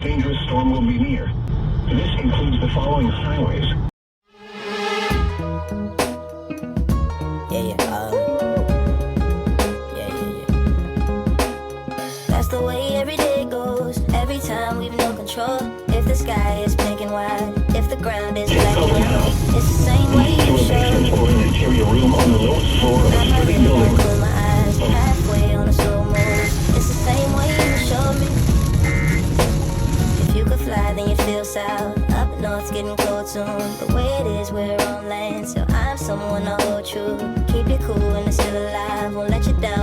dangerous storm will be near. This includes the following highways. That's the way every day goes. Every time we've no control. If the sky is big and wide, if the ground is black and yellow, it's the same way you show me. For an interior room on the lowest floor of a city building. Close my eyes, halfway on a slow move. It's the same way you show me. If you could fly, then you'd feel south. Up north's getting cold soon. The way it is, we're on land, so I'm someone to hold true. Keep you cool and it's still alive. Won't let you down.